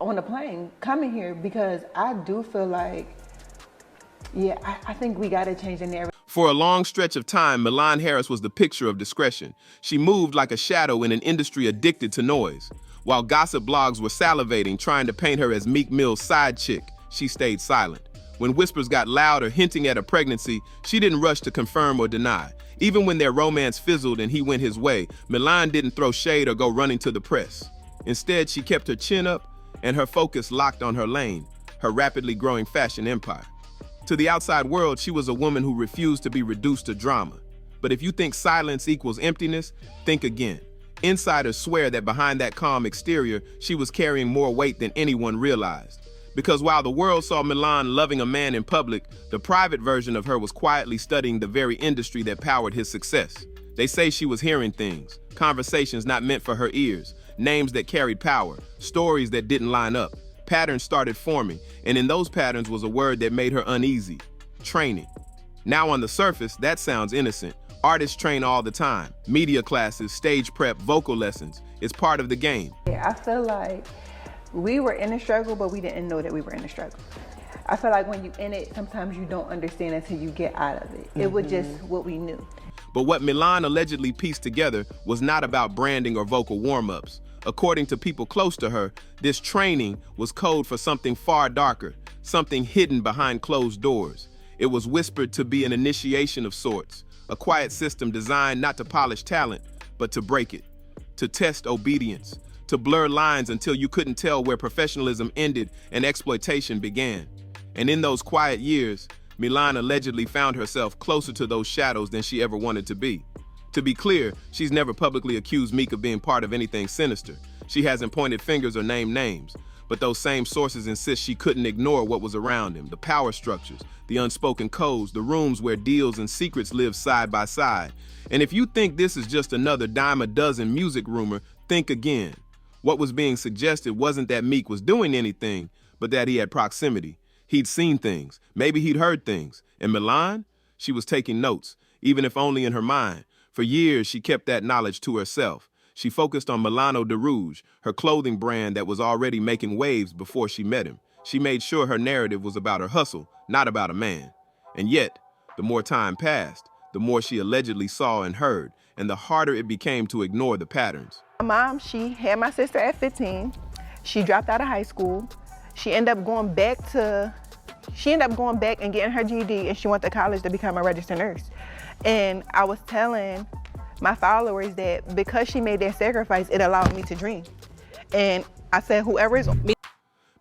on the plane coming here because I do feel like, yeah, I think we got to change the narrative. For a long stretch of time, Milan Harris was the picture of discretion. She moved like a shadow in an industry addicted to noise. While gossip blogs were salivating, trying to paint her as Meek Mill's side chick, she stayed silent. When whispers got louder, hinting at a pregnancy, she didn't rush to confirm or deny. Even when their romance fizzled and he went his way, Milan didn't throw shade or go running to the press. Instead, she kept her chin up and her focus locked on her lane, her rapidly growing fashion empire. To the outside world, she was a woman who refused to be reduced to drama. But if you think silence equals emptiness, think again. Insiders swear that behind that calm exterior, she was carrying more weight than anyone realized. Because while the world saw Milan loving a man in public, the private version of her was quietly studying the very industry that powered his success. They say she was hearing things, conversations not meant for her ears, names that carried power, stories that didn't line up. Patterns started forming, and in those patterns was a word that made her uneasy: training. Now on the surface, that sounds innocent. Artists train all the time. Media classes, stage prep, vocal lessons. It's part of the game. Yeah, I feel like we were in a struggle, but we didn't know that we were in a struggle. I feel like when you're in it, sometimes you don't understand until you get out of it. It was just what we knew. But what Milan allegedly pieced together was not about branding or vocal warm-ups. According to people close to her, this training was code for something far darker, something hidden behind closed doors. It was whispered to be an initiation of sorts, a quiet system designed not to polish talent, but to break it, to test obedience, to blur lines until you couldn't tell where professionalism ended and exploitation began. And in those quiet years, Milan allegedly found herself closer to those shadows than she ever wanted to be. To be clear, she's never publicly accused Meek of being part of anything sinister. She hasn't pointed fingers or named names. But those same sources insist she couldn't ignore what was around him: the power structures, the unspoken codes, the rooms where deals and secrets live side by side. And if you think this is just another dime a dozen music rumor, think again. What was being suggested wasn't that Meek was doing anything, but that he had proximity. He'd seen things, maybe he'd heard things. And Milan? She was taking notes, even if only in her mind. For years, she kept that knowledge to herself. She focused on Milano de Rouge, her clothing brand that was already making waves before she met him. She made sure her narrative was about her hustle, not about a man. And yet, the more time passed, the more she allegedly saw and heard, and the harder it became to ignore the patterns. My mom, she had my sister at 15. She dropped out of high school. She ended up going back and getting her GED, and she went to college to become a registered nurse. And I was telling my followers that because she made that sacrifice, it allowed me to dream. And I said, whoever is...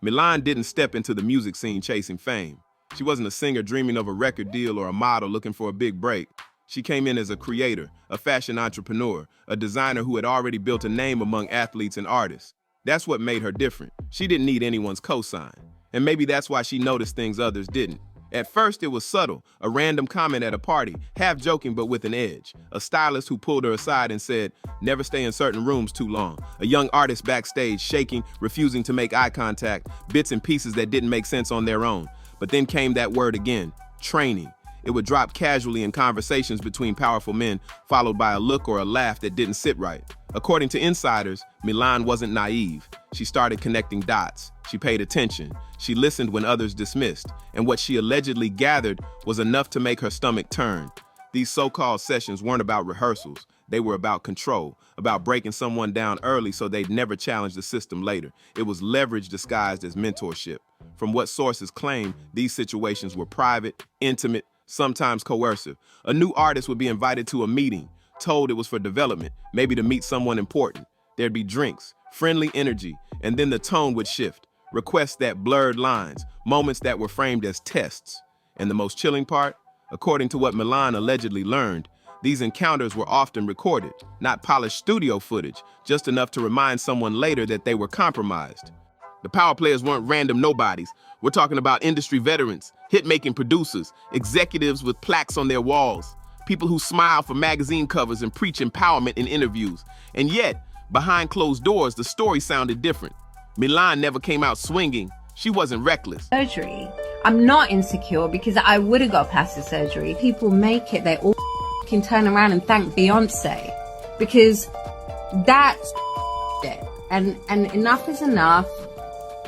Milan didn't step into the music scene chasing fame. She wasn't a singer dreaming of a record deal or a model looking for a big break. She came in as a creator, a fashion entrepreneur, a designer who had already built a name among athletes and artists. That's what made her different. She didn't need anyone's cosign. And maybe that's why she noticed things others didn't. At first, it was subtle, a random comment at a party, half joking but with an edge. A stylist who pulled her aside and said, "Never stay in certain rooms too long." A young artist backstage, shaking, refusing to make eye contact, bits and pieces that didn't make sense on their own. But then came that word again: training. It would drop casually in conversations between powerful men, followed by a look or a laugh that didn't sit right. According to insiders, Milan wasn't naive. She started connecting dots. She paid attention. She listened when others dismissed. And what she allegedly gathered was enough to make her stomach turn. These so-called sessions weren't about rehearsals. They were about control, about breaking someone down early so they'd never challenge the system later. It was leverage disguised as mentorship. From what sources claim, these situations were private, intimate, sometimes coercive. A new artist would be invited to a meeting, told it was for development, maybe to meet someone important. There'd be drinks, friendly energy, and then the tone would shift. Requests that blurred lines, moments that were framed as tests. And the most chilling part? According to what Milan allegedly learned, these encounters were often recorded, not polished studio footage, just enough to remind someone later that they were compromised. The power players weren't random nobodies. We're talking about industry veterans, hit-making producers, executives with plaques on their walls, people who smile for magazine covers and preach empowerment in interviews. And yet, behind closed doors, the story sounded different. Milan never came out swinging. She wasn't reckless. Surgery. I'm not insecure because I would have got plastic surgery. People make it, they all can turn around and thank Beyonce because that's it. And enough is enough.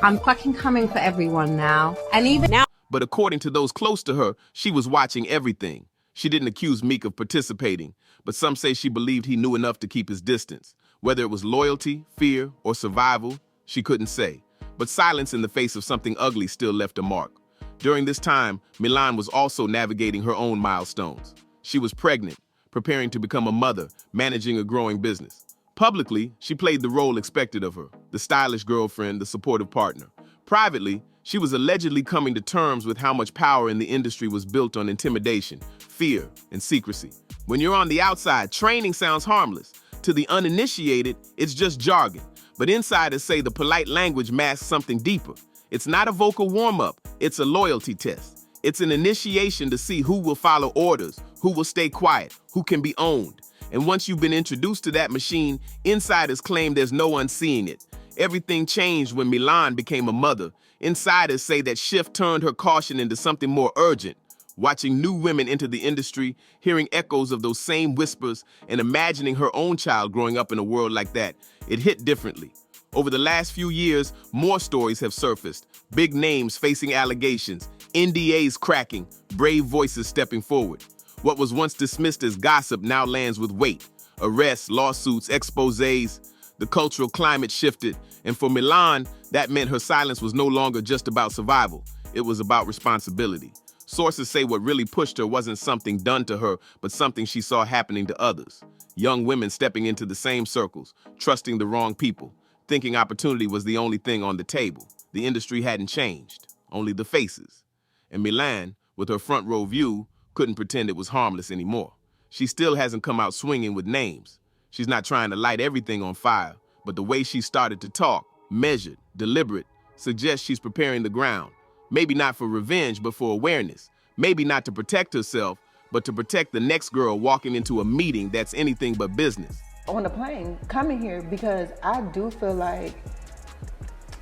I'm fucking coming for everyone now. And even now. But according to those close to her, she was watching everything. She didn't accuse Meek of participating, but some say she believed he knew enough to keep his distance. Whether it was loyalty, fear, or survival, she couldn't say. But silence in the face of something ugly still left a mark. During this time, Milan was also navigating her own milestones. She was pregnant, preparing to become a mother, managing a growing business. Publicly, she played the role expected of her, the stylish girlfriend, the supportive partner. Privately, she was allegedly coming to terms with how much power in the industry was built on intimidation, fear, and secrecy. When you're on the outside, training sounds harmless. To the uninitiated, it's just jargon. But insiders say the polite language masks something deeper. It's not a vocal warm-up, it's a loyalty test. It's an initiation to see who will follow orders, who will stay quiet, who can be owned. And once you've been introduced to that machine, insiders claim there's no unseeing it. Everything changed when Milan became a mother. Insiders say that shift turned her caution into something more urgent. Watching new women enter the industry, hearing echoes of those same whispers, and imagining her own child growing up in a world like that, it hit differently. Over the last few years, more stories have surfaced. Big names facing allegations, NDAs cracking, brave voices stepping forward. What was once dismissed as gossip now lands with weight. Arrests, lawsuits, exposés. The cultural climate shifted, and for Milan, that meant her silence was no longer just about survival. It was about responsibility. Sources say what really pushed her wasn't something done to her, but something she saw happening to others. Young women stepping into the same circles, trusting the wrong people, thinking opportunity was the only thing on the table. The industry hadn't changed, only the faces. And Milan, with her front row view, couldn't pretend it was harmless anymore. She still hasn't come out swinging with names. She's not trying to light everything on fire, but the way she started to talk, measured, deliberate, suggests she's preparing the ground. Maybe not for revenge, but for awareness. Maybe not to protect herself, but to protect the next girl walking into a meeting that's anything but business. On the plane, coming here, because I do feel like,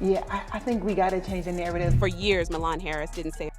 I think we gotta change the narrative. For years, Milan Harris didn't say.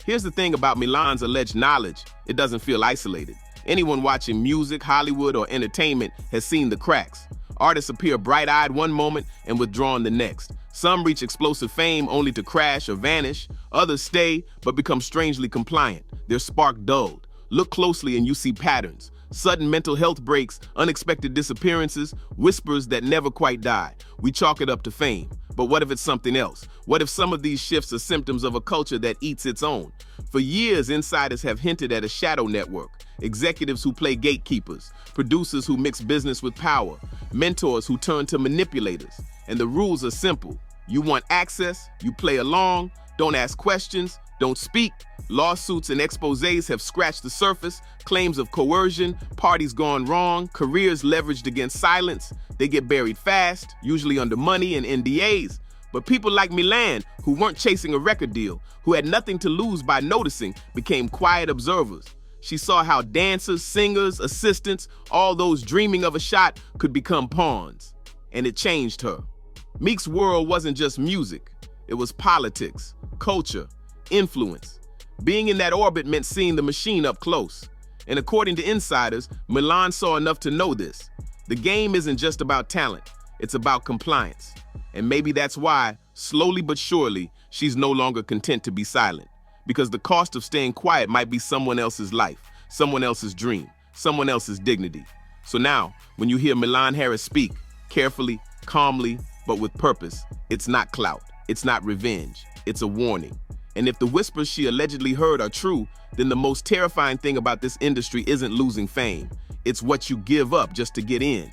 Here's the thing about Milan's alleged knowledge. It doesn't feel isolated. Anyone watching music, Hollywood, or entertainment has seen the cracks. Artists appear bright-eyed one moment and withdrawn the next. Some reach explosive fame only to crash or vanish. Others stay, but become strangely compliant. Their spark dulled. Look closely and you see patterns. Sudden mental health breaks, unexpected disappearances, whispers that never quite die. We chalk it up to fame. But what if it's something else? What if some of these shifts are symptoms of a culture that eats its own? For years, insiders have hinted at a shadow network. Executives who play gatekeepers, producers who mix business with power, mentors who turn to manipulators. And the rules are simple. You want access, you play along, don't ask questions, don't speak. Lawsuits and exposés have scratched the surface, claims of coercion, parties gone wrong, careers leveraged against silence. They get buried fast, usually under money and NDAs. But people like Milan, who weren't chasing a record deal, who had nothing to lose by noticing, became quiet observers. She saw how dancers, singers, assistants, all those dreaming of a shot could become pawns. And it changed her. Meek's world wasn't just music. It was politics, culture, influence. Being in that orbit meant seeing the machine up close. And according to insiders, Milan saw enough to know this. The game isn't just about talent, it's about compliance. And maybe that's why, slowly but surely, she's no longer content to be silent. Because the cost of staying quiet might be someone else's life, someone else's dream, someone else's dignity. So now, when you hear Milan Harris speak, carefully, calmly, but with purpose, it's not clout, it's not revenge, it's a warning. And if the whispers she allegedly heard are true, then the most terrifying thing about this industry isn't losing fame. It's what you give up just to get in.